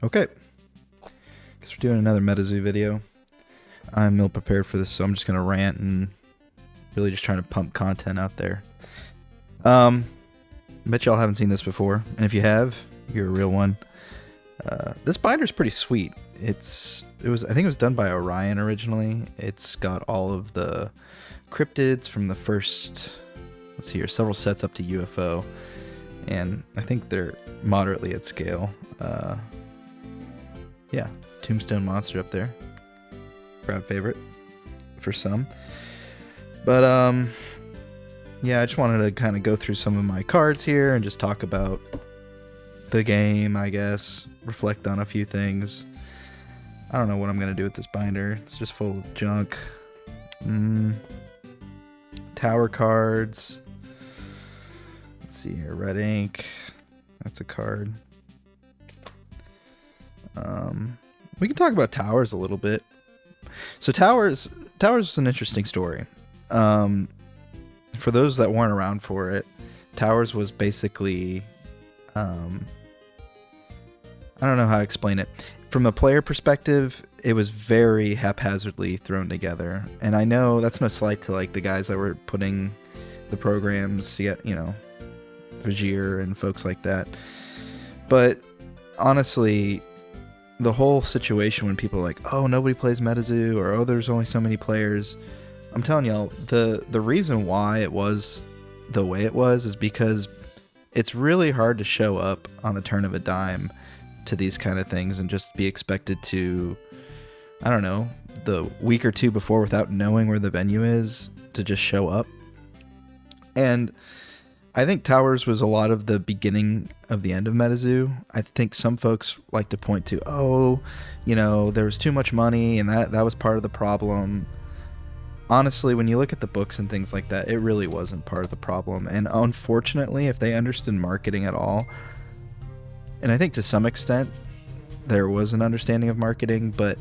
Okay, guess we're doing another MetaZoo video. I'm ill prepared for this, so I'm just gonna rant and really just trying to pump content out there. I bet y'all haven't seen this before, and if you have, you're a real one. This binder's pretty sweet. I think it was done by Orion originally. It's got all of the cryptids from the first, let's see here, several sets up to UFO, and I think they're moderately at scale. Yeah, Tombstone Monster up there. Crowd favorite for some. But, yeah, I just wanted to kind of go through some of my cards here and just talk about the game, I guess. Reflect on a few things. I don't know what I'm going to do with this binder. It's just full of junk. Tower cards. Let's see here. Red ink. That's a card. We can talk about towers a little bit. So towers is an interesting story. For those that weren't around for it, towers was basically, I don't know how to explain it. From a player perspective, it was very haphazardly thrown together. And I know that's no slight to like the guys that were putting the programs to get, Vajir and folks like that. But honestly, the whole situation when people are like, oh, nobody plays MetaZoo, or oh, there's only so many players. I'm telling y'all, the reason why it was the way it was is because it's really hard to show up on the turn of a dime to these kind of things and just be expected to, I don't know, the week or two before without knowing where the venue is to just show up. And I think Towers was a lot of the beginning of the end of MetaZoo. I think some folks like to point to, there was too much money and that was part of the problem. Honestly, when you look at the books and things like that, it really wasn't part of the problem. And unfortunately, if they understood marketing at all, and I think to some extent there was an understanding of marketing, but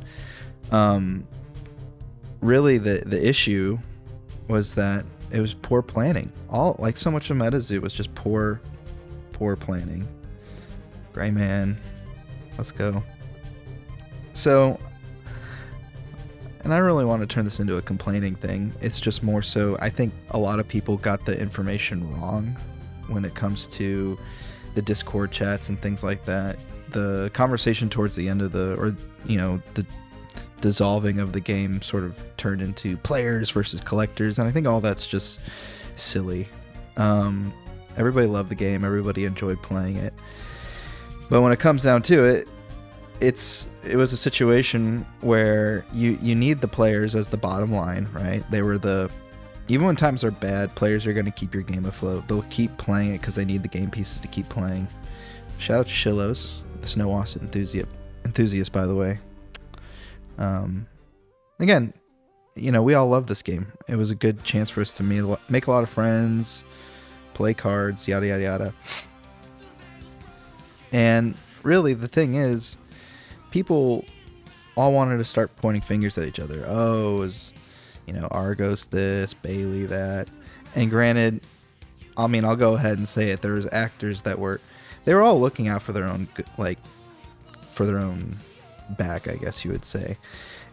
really the issue was that it was poor planning. So much of MetaZoo was just poor planning. Gray Man, let's go. So, and I don't really want to turn this into a complaining thing. It's just more so I think a lot of people got the information wrong when it comes to the Discord chats and things like that. The conversation towards the end of the dissolving of the game sort of turned into players versus collectors, and I think all that's just silly. Everybody loved the game, everybody enjoyed playing it, but when it comes down to it, it was a situation where you need the players as the bottom line, right? Even when times are bad, players are going to keep your game afloat. They'll keep playing it because they need the game pieces to keep playing. Shout out to Shillos, the Snow Wasp enthusiast, by the way. Again, we all love this game. It was a good chance for us to make a lot of friends, play cards, yada, yada, yada. And really, the thing is, people all wanted to start pointing fingers at each other. Oh, it was, Argos this, Bailey that. And granted, I'll go ahead and say it. There was actors they were all looking out for their own, for their own back, I guess you would say.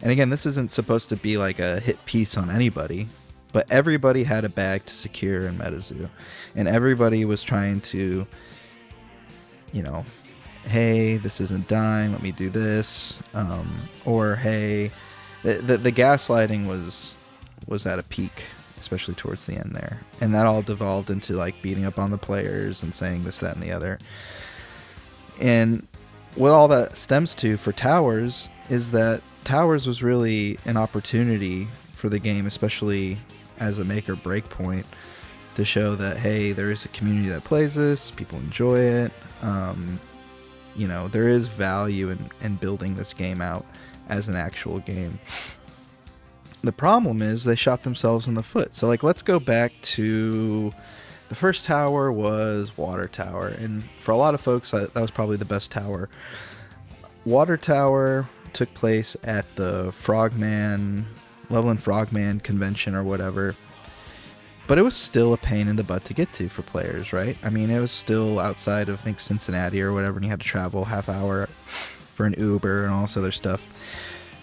And again, this isn't supposed to be like a hit piece on anybody, but everybody had a bag to secure in MetaZoo, and everybody was trying to, hey, this isn't dime, let me do this, or hey, the gaslighting was at a peak, especially towards the end there, and that all devolved into like beating up on the players and saying this, that, and the other. And what all that stems to for Towers is that Towers was really an opportunity for the game, especially as a make or break point, to show that, hey, there is a community that plays this, people enjoy it. There is value in building this game out as an actual game. The problem is they shot themselves in the foot. So, let's go back to the first tower was Water Tower, and for a lot of folks, that was probably the best tower. Water Tower took place at the Loveland Frogman convention or whatever, but it was still a pain in the butt to get to for players, right? It was still outside of, I think, Cincinnati or whatever, and you had to travel half hour for an Uber and all this other stuff.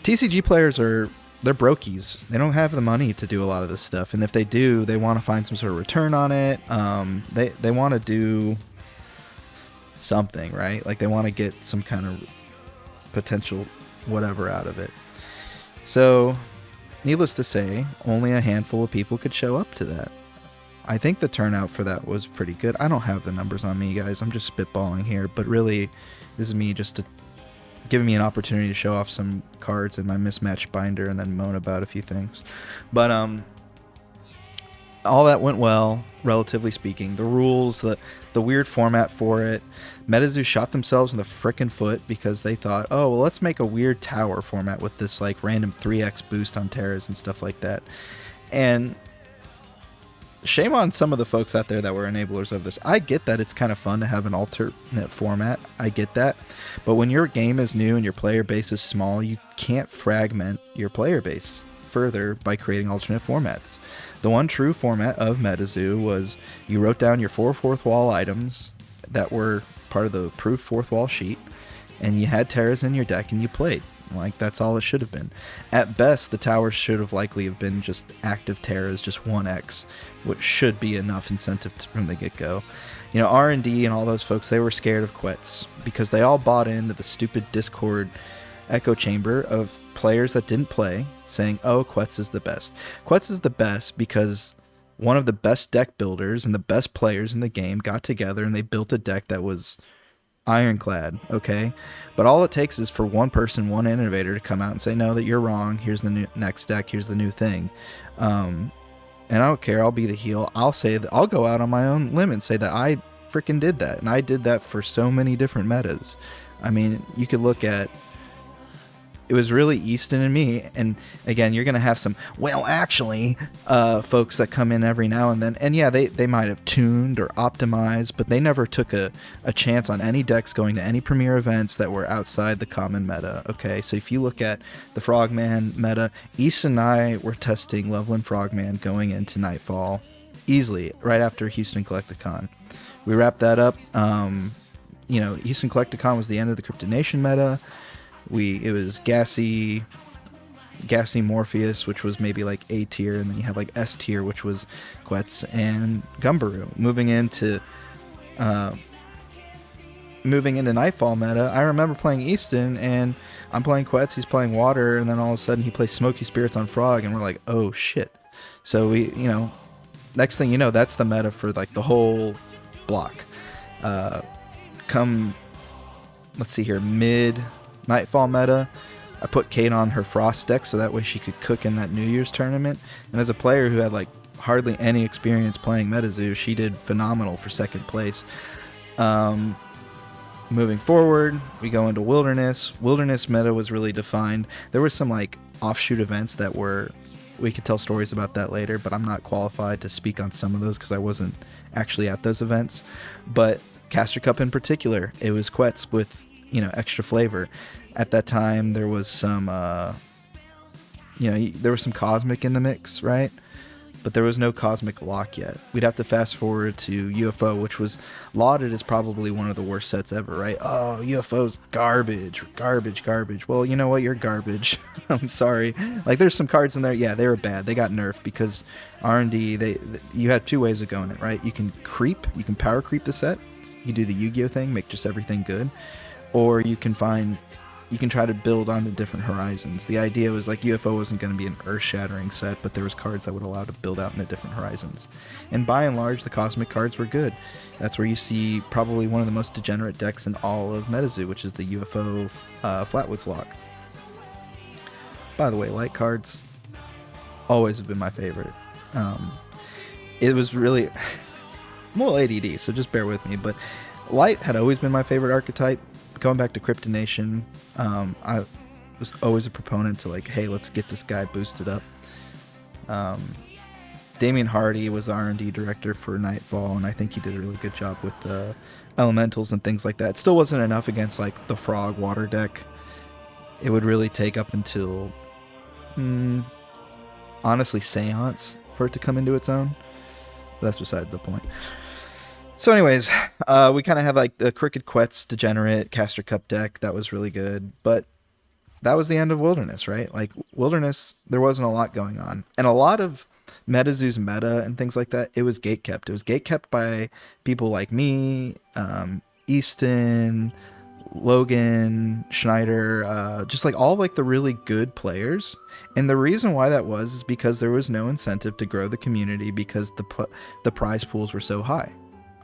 TCG players they're brokies. They don't have the money to do a lot of this stuff, and if they do, they want to find some sort of return on it. They want to do something, right? Like they want to get some kind of potential whatever out of it. So, needless to say, only a handful of people could show up to that. I think the turnout for that was pretty good. I don't have the numbers on me, guys. I'm just spitballing here, but really, this is me just giving me an opportunity to show off some cards in my mismatched binder and then moan about a few things. But all that went well, relatively speaking. The rules, the weird format for it. MetaZoo shot themselves in the frickin' foot because they thought, oh, well, let's make a weird tower format with this like random 3x boost on Terras and stuff like that. And shame on some of the folks out there that were enablers of this. I get that it's kind of fun to have an alternate format. I get that. But when your game is new and your player base is small, you can't fragment your player base further by creating alternate formats. The one true format of MetaZoo was you wrote down your 4 fourth wall items that were part of the approved fourth wall sheet, and you had Terras in your deck and you played. Like, that's all it should have been. At best, the towers should have likely have been just active Terras, just 1x, which should be enough incentive from the get-go. You know, R&D and all those folks, they were scared of Quetz because they all bought into the stupid Discord echo chamber of players that didn't play saying, oh, Quetz is the best. Quetz is the best because one of the best deck builders and the best players in the game got together and they built a deck that was ironclad, okay? But all it takes is for one person, one innovator to come out and say, no, that you're wrong. Here's the next deck. Here's the new thing. And I don't care. I'll be the heel. I'll say that I'll go out on my own limb and say that I freaking did that. And I did that for so many different metas. I mean, you could look at, it was really Easton and me. And again, you're going to have some, well, actually, folks that come in every now and then. And yeah, they might have tuned or optimized, but they never took a chance on any decks going to any premier events that were outside the common meta. Okay, so if you look at the Frogman meta, Easton and I were testing Loveland Frogman going into Nightfall easily, right after Houston Collecticon. We wrapped that up. You know, Houston Collecticon was the end of the Cryptid Nation meta. It was Gassy Morpheus, which was maybe like A tier, and then you had like S tier, which was Quetz and Gumbaroo. Moving into Nightfall meta, I remember playing Easton, and I'm playing Quetz, he's playing Water, and then all of a sudden he plays Smoky Spirits on Frog, and we're like, oh shit. So we, you know, next thing you know, that's the meta for like the whole block. Let's see here, mid Nightfall meta, I put Kate on her Frost deck so that way she could cook in that New Year's tournament. And as a player who had like hardly any experience playing MetaZoo, she did phenomenal for second place. Moving forward, we go into Wilderness. Wilderness meta was really defined. There were some like offshoot events that we could tell stories about that later, but I'm not qualified to speak on some of those because I wasn't actually at those events. But Caster Cup in particular, it was Quetz with, you know, extra flavor. At that time, there was some, there was some Cosmic in the mix, right? But there was no Cosmic Lock yet. We'd have to fast forward to UFO, which was lauded as probably one of the worst sets ever, right? Oh, UFO's garbage. Well, you know what? You're garbage. I'm sorry. Like, there's some cards in there. Yeah, they were bad. They got nerfed because R&D, you had two ways of going it, right? You can power creep the set. You can do the Yu-Gi-Oh thing, make just everything good. Or you can try to build onto different horizons. The idea was like UFO wasn't going to be an earth-shattering set, but there was cards that would allow to build out into different horizons. And by and large, the Cosmic cards were good. That's where you see probably one of the most degenerate decks in all of MetaZoo, which is the UFO Flatwoods Lock. By the way, light cards always have been my favorite. It was really... I'm a little ADD, so just bear with me, but light had always been my favorite archetype. Going back to Cryptid Nation, I was always a proponent to like, hey, let's get this guy boosted up. Damian Hardy was the R&D director for Nightfall, and I think he did a really good job with the elementals and things like that. It still wasn't enough against like the Frog Water deck. It would really take up until, honestly, Seance for it to come into its own. But that's beside the point. So, anyways, we kind of had like the Crooked Quetz Degenerate Caster Cup deck that was really good, but that was the end of Wilderness, right? Like Wilderness, there wasn't a lot going on, and a lot of MetaZoo's meta and things like that. It was gate kept. It was gate kept by people like me, Easton, Logan, Schneider, just like all like the really good players. And the reason why that was is because there was no incentive to grow the community because the prize pools were so high.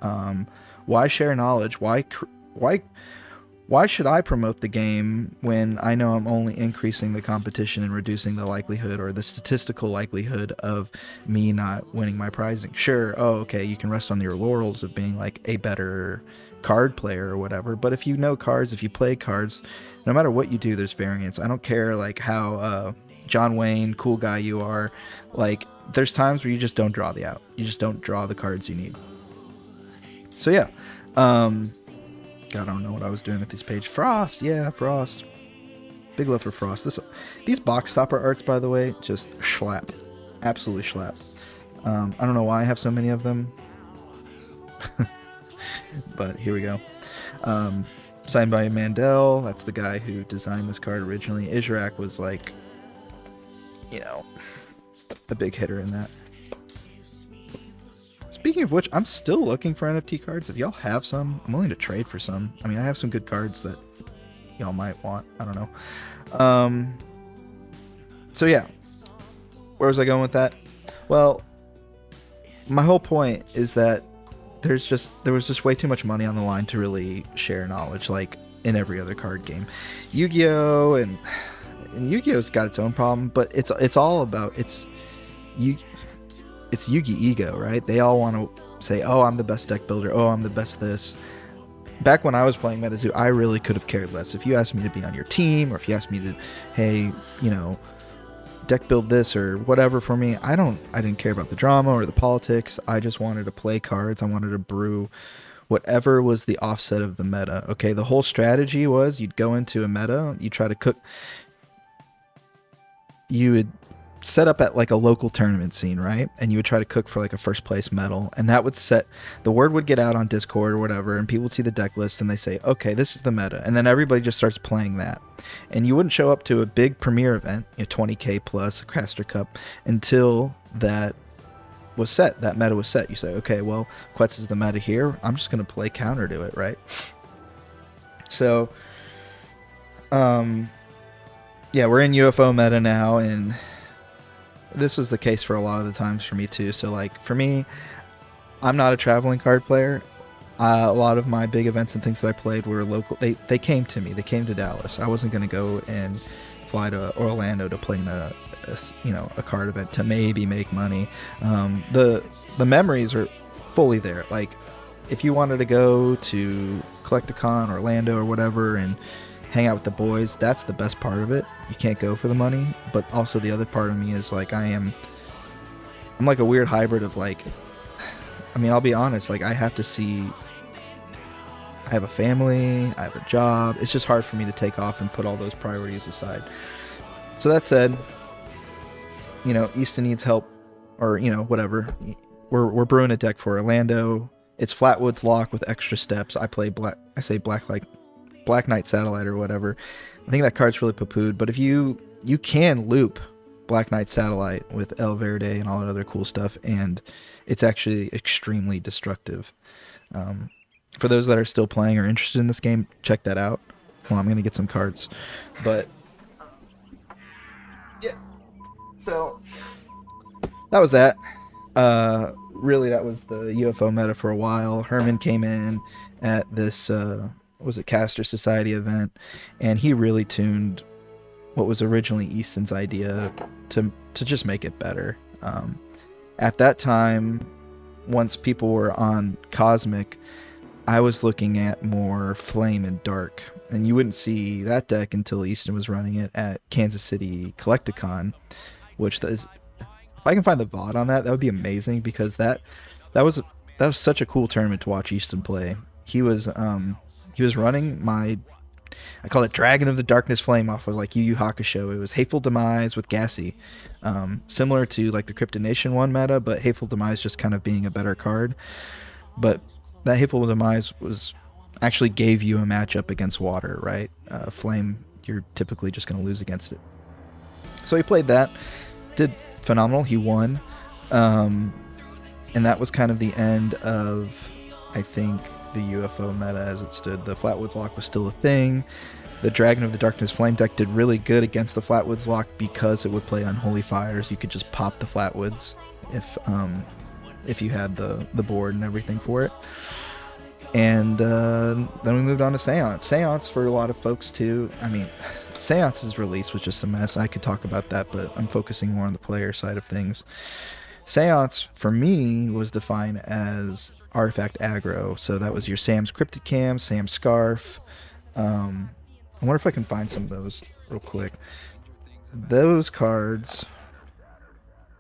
Um, why share knowledge? Why why should I promote the game when I know I'm only increasing the competition and reducing the likelihood or the statistical likelihood of me not winning my prizing? Sure, oh, okay, you can rest on your laurels of being like a better card player or whatever, but if you know cards, if you play cards, no matter what you do, there's variance. I don't care like how John Wayne, cool guy you are, like there's times where you just don't draw the out. You just don't draw the cards you need. So yeah, God, I don't know what I was doing with this page. Frost, yeah, Frost. Big love for Frost. These box stopper arts, by the way, just schlap. Absolutely schlap. I don't know why I have so many of them. But here we go. Signed by Mandel. That's the guy who designed this card originally. Israk was like, you know, a big hitter in that. Speaking of which, I'm still looking for NFT cards. If y'all have some, I'm willing to trade for some. I mean, I have some good cards that y'all might want. I don't know. So yeah, where was I going with that? Well, my whole point is that there was just way too much money on the line to really share knowledge like in every other card game. Yu-Gi-Oh! and Yu-Gi-Oh's got its own problem, but it's all about it's Yugi ego, right? They all want to say, "Oh, I'm the best deck builder. Oh, I'm the best this." Back when I was playing MetaZoo, I really could have cared less. If you asked me to be on your team, or if you asked me to, hey, you know, deck build this or whatever for me, I didn't care about the drama or the politics. I just wanted to play cards. I wanted to brew whatever was the offset of the meta. Okay, the whole strategy was you'd go into a meta, you try to cook, you would set up at like a local tournament scene, right? And you would try to cook for like a first place medal, and that would set the word would get out on Discord or whatever, and people would see the deck list and they say, okay, this is the meta, and then everybody just starts playing that. And you wouldn't show up to a big premiere event, 20k plus Caster Cup, until that was set, that meta was set. You say, okay, well, Quetz is the meta here, I'm just going to play counter to it, right? So yeah, we're in UFO meta now, and this was the case for a lot of the times for me too. So like for me, I'm not a traveling card player. A lot of my big events and things that I played were local. They came to me. They came to Dallas. I wasn't going to go and fly to Orlando to play in a card event to maybe make money. The memories are fully there. Like if you wanted to go to Collecticon, Orlando or whatever, and hang out with the boys, that's the best part of it. You can't go for the money, but also the other part of me is like I'm like a weird hybrid of like, I mean, I'll be honest, like I have a family, I have a job. It's just hard for me to take off and put all those priorities aside. So that said, Easton needs help, or whatever. We're brewing a deck for Orlando. It's Flatwoods Lock with extra steps. I say Black Knight Satellite or whatever. I think that card's really poo-pooed, but if you can loop Black Knight Satellite with El Verde and all that other cool stuff, and it's actually extremely destructive. For those that are still playing or interested in this game, check that out. Well, I'm going to get some cards. But yeah, so that was that. Really, that was the UFO meta for a while. Herman came in at this was a Caster Society event, and he really tuned what was originally Easton's idea to just make it better. At that time, once people were on Cosmic, I was looking at more Flame and Dark, and you wouldn't see that deck until Easton was running it at Kansas City Collecticon, which is, if I can find the VOD on that, that would be amazing, because that was such a cool tournament to watch Easton play. He was running I called it Dragon of the Darkness Flame off of like Yu Yu Hakusho. It was Hateful Demise with Gassy, similar to like the Cryptonation 1 meta, but Hateful Demise just kind of being a better card. But that Hateful Demise was actually gave you a matchup against water, right? Flame, you're typically just going to lose against it. So he played that, did phenomenal. He won, and that was kind of the end of, I think, the UFO meta as it stood. The Flatwoods Lock was still a thing. The Dragon of the Darkness Flame deck did really good against the Flatwoods Lock because it would play Unholy Fires. You could just pop the Flatwoods if you had the board and everything for it. And then we moved on to Seance. Seance, for a lot of folks too, I mean, Seance's release was just a mess. I could talk about that, but I'm focusing more on the player side of things. Seance, for me, was defined as artifact aggro. So that was your Sam's Cryptid Cam, Sam's Scarf. I wonder if I can find some of those real quick. Those cards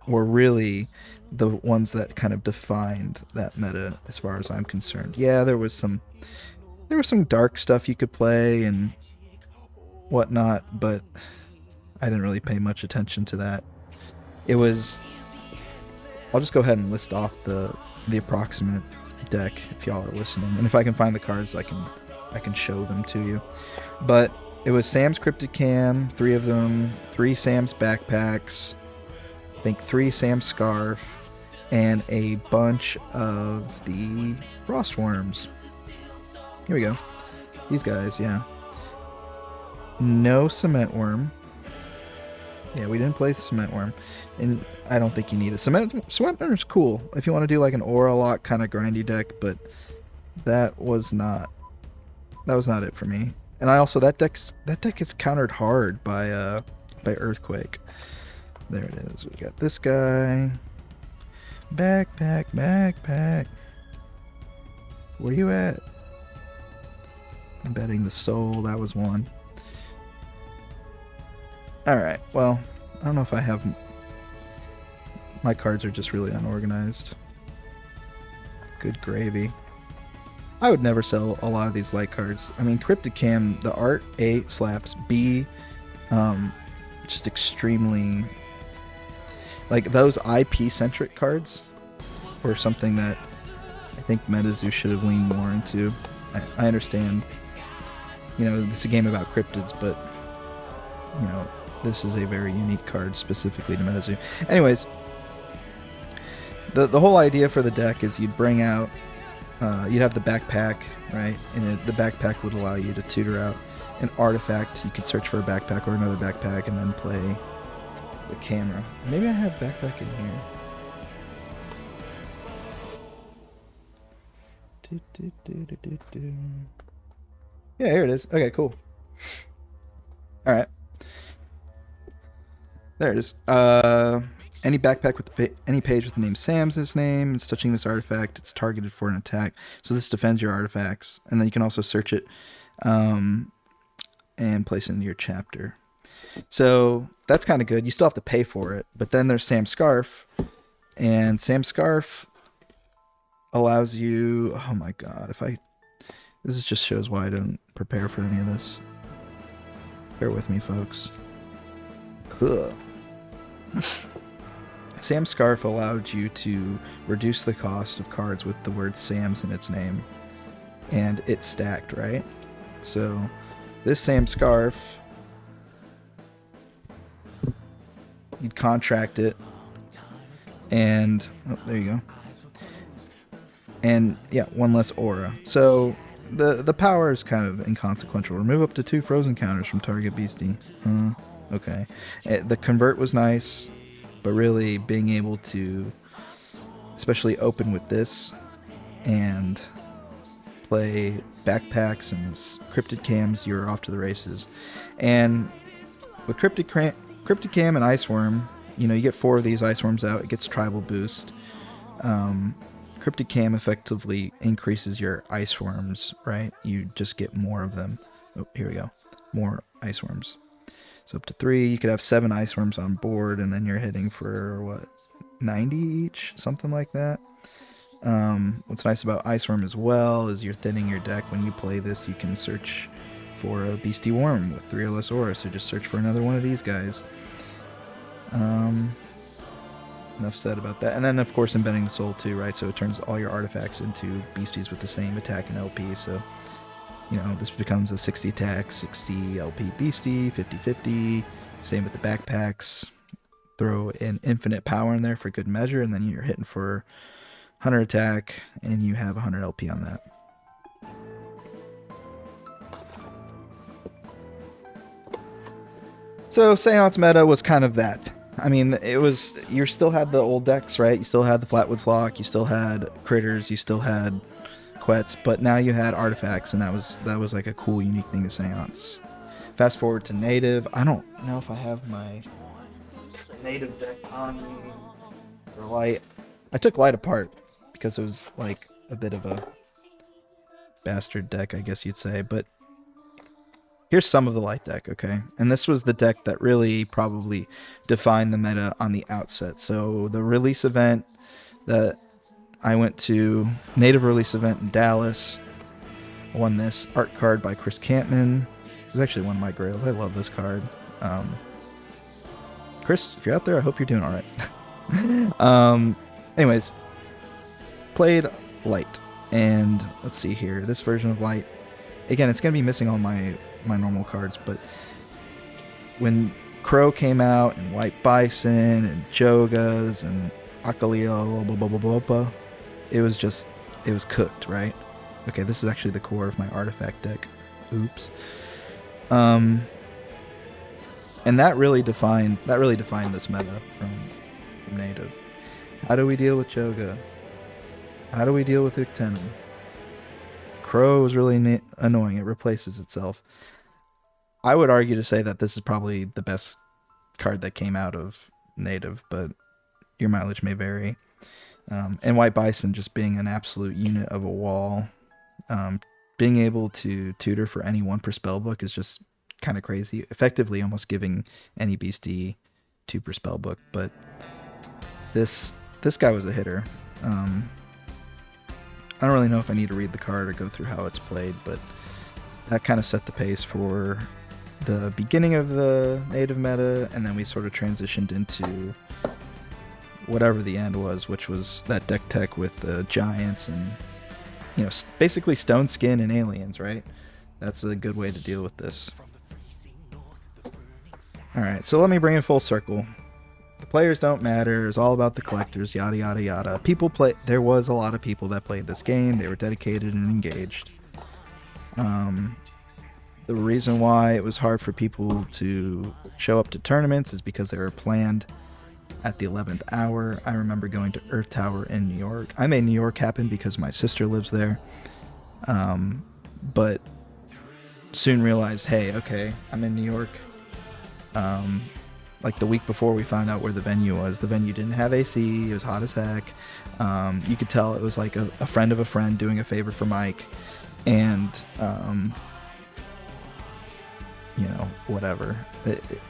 were really the ones that kind of defined that meta as far as I'm concerned. Yeah, there was some dark stuff you could play and whatnot, but I didn't really pay much attention to that. It was... I'll just go ahead and list off the approximate deck if y'all are listening, and if I can find the cards, I can show them to you. But it was Sam's Cryptid Cam, 3 of them, 3 Sam's backpacks, I think 3 Sam's Scarf, and a bunch of the Frostworms. Here we go. These guys, yeah. No Cement Worm. Yeah, we didn't play Cement Worm, and I don't think you need it. Cement Worm's cool if you want to do like an Aura Lock kind of grindy deck, but that was not it for me. And I also that deck is countered hard by Earthquake. There it is. We got this guy. Backpack. Where you at? I'm betting the Soul. That was one. Alright, well, I don't know if I have... My cards are just really unorganized. Good gravy. I would never sell a lot of these light cards. I mean, Cryptid Cam, the art, A, slaps, B, just extremely... Like, those IP-centric cards were something that I think MetaZoo should have leaned more into. I understand, you know, this is a game about cryptids, but, you know, this is a very unique card specifically to MetaZoo. Anyways, the whole idea for the deck is you'd bring out, you'd have the backpack, right? And the backpack would allow you to tutor out an artifact. You could search for a backpack or another backpack and then play the camera. Maybe I have backpack in here. Yeah, here it is. Okay, cool. Alright. There it is. Any backpack with any page with the name Sam's in its name is touching this artifact. It's targeted for an attack. So this defends your artifacts. And then you can also search it and place it into your chapter. So that's kind of good. You still have to pay for it. But then there's Sam's Scarf. And Sam's Scarf allows you... Oh my god. This just shows why I don't prepare for any of this. Bear with me, folks. Ugh. Sam's Scarf allowed you to reduce the cost of cards with the word Sam's in its name. And it's stacked, right? So this Sam's Scarf, you'd contract it, and oh, there you go. And yeah, 1 less aura. So the power is kind of inconsequential. Remove up to 2 frozen counters from target beastie. Okay. The convert was nice, but really being able to, especially open with this and play backpacks and Cryptid Cams, you're off to the races. And with Cryptid Cam and Iceworm, you know, you get 4 of these Iceworms out, it gets tribal boost. Cryptid Cam effectively increases your Iceworms, right? You just get more of them. Oh, here we go. More Iceworms. So up to 3, you could have 7 Iceworms on board, and then you're hitting for, what, 90 each? Something like that. What's nice about Iceworm as well is you're thinning your deck. When you play this, you can search for a Beastie Worm with 3 or less aura, so just search for another one of these guys. enough said about that. And then, of course, embedding the soul too, right? So it turns all your artifacts into beasties with the same attack and LP. So, you know, this becomes a 60 attack, 60 LP beastie, 50-50. Same with the backpacks. Throw an infinite power in there for good measure, and then you're hitting for 100 attack, and you have 100 LP on that. So Seance meta was kind of that. I mean, it was, you still had the old decks, right? You still had the Flatwoods Lock, you still had Critters, you still had Quets, but now you had artifacts, and that was like a cool, unique thing to Seance. Fast forward to Native. I don't know if I have my Native deck on me for Light. I took Light apart because it was like a bit of a bastard deck, I guess you'd say, but here's some of the Light deck, okay? And this was the deck that really probably defined the meta on the outset. So the release event that I went to, Native release event in Dallas, won this art card by Chris Campman. It was actually one of my grails. I love this card. Chris, if you're out there, I hope you're doing all right. Anyways, played Light. And let's see here. This version of Light, again, it's going to be missing all my normal cards, but when Crow came out, and White Bison, and Jogas, and Akaleo, blah, blah, blah, blah, blah, it was cooked, right? Okay, this is actually the core of my artifact deck. Oops. And that really defined this meta from Native. How do we deal with Joga? How do we deal with Uktena? Crow is really annoying. It replaces itself. I would argue to say that this is probably the best card that came out of Native, but your mileage may vary. And White Bison just being an absolute unit of a wall. Being able to tutor for any 1 per spell book is just kind of crazy. Effectively almost giving any beastie 2 per spell book, but this guy was a hitter. I don't really know if I need to read the card or go through how it's played, but that kind of set the pace for the beginning of the Native meta, and then we sort of transitioned into whatever the end was, which was that deck tech with the giants and, you know, basically stone skin and aliens, right? That's a good way to deal with this. Alright, so let me bring it full circle. The players don't matter. It's all about the collectors, yada, yada, yada. There was a lot of people that played this game. They were dedicated and engaged. The reason why it was hard for people to show up to tournaments is because they were planned at the 11th hour. I remember going to Earth Tower in New York. I made New York happen because my sister lives there. But soon realized, hey, okay, I'm in New York. Like the week before we found out where the venue was. The venue didn't have AC. It was hot as heck. You could tell it was like a friend of a friend doing a favor for Mike. And, you know, whatever.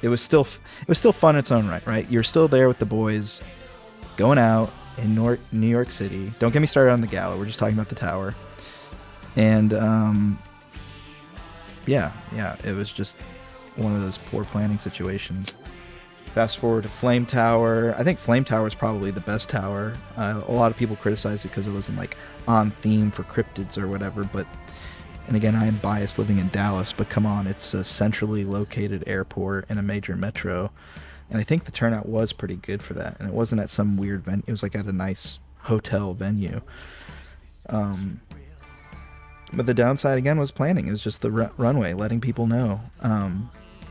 It was still fun in its own right? You're still there with the boys, going out in New York City. Don't get me started on the gala. We're just talking about the tower. And, yeah, it was just one of those poor planning situations. Fast forward to Flame Tower. I think Flame Tower is probably the best tower. A lot of people criticize it because it wasn't like on theme for cryptids or whatever, but, and again, I am biased living in Dallas, but come on, it's a centrally located airport in a major metro, and I think the turnout was pretty good for that, and it wasn't at some weird venue. It was like at a nice hotel venue. But the downside again was planning. It was just the runway, letting people know.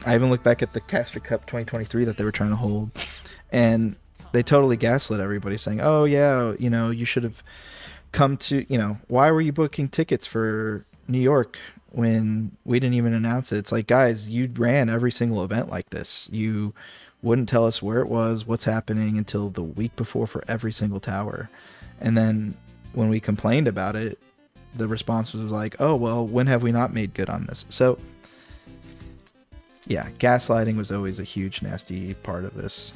I even look back at the Caster Cup 2023 that they were trying to hold, and they totally gaslit everybody, saying, oh yeah, you know, you should have come to, you know, why were you booking tickets for New York when we didn't even announce it? It's like, guys, you ran every single event like this. You wouldn't tell us where it was, what's happening until the week before for every single tower. And then when we complained about it, the response was like, oh, well, when have we not made good on this? So yeah, gaslighting was always a huge, nasty part of this.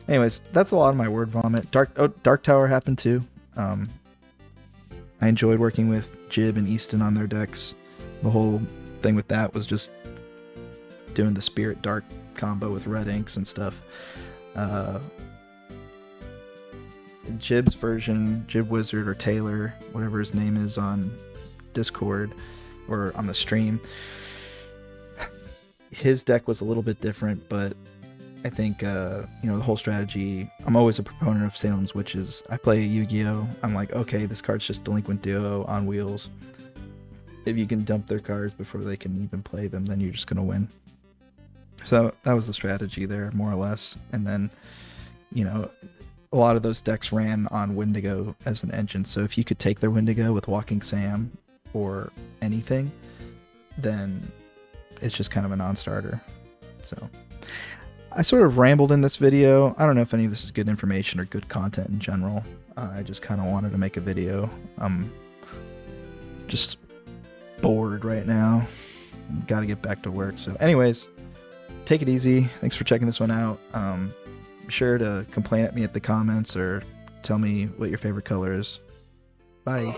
Anyways, that's a lot of my word vomit. Dark Tower happened too. I enjoyed working with Jib and Easton on their decks. The whole thing with that was just doing the Spirit Dark combo with red inks and stuff. Jib's version, Jib Wizard or Taylor, whatever his name is on Discord or on the stream, his deck was a little bit different, but I think the whole strategy. I'm always a proponent of Salem's Witches. I play Yu-Gi-Oh. I'm like, okay, this card's just Delinquent Duo on wheels. If you can dump their cards before they can even play them, then you're just gonna win. So that was the strategy there, more or less. And then, a lot of those decks ran on Wendigo as an engine. So if you could take their Wendigo with Walking Sam or anything, then it's just kind of a non-starter. So I sort of rambled in this video. I don't know if any of this is good information or good content in general. I just kind of wanted to make a video. I'm just bored right now. Got to get back to work. So anyways, take it easy. Thanks for checking this one out. Be sure to complain at me at the comments or tell me what your favorite color is. Bye.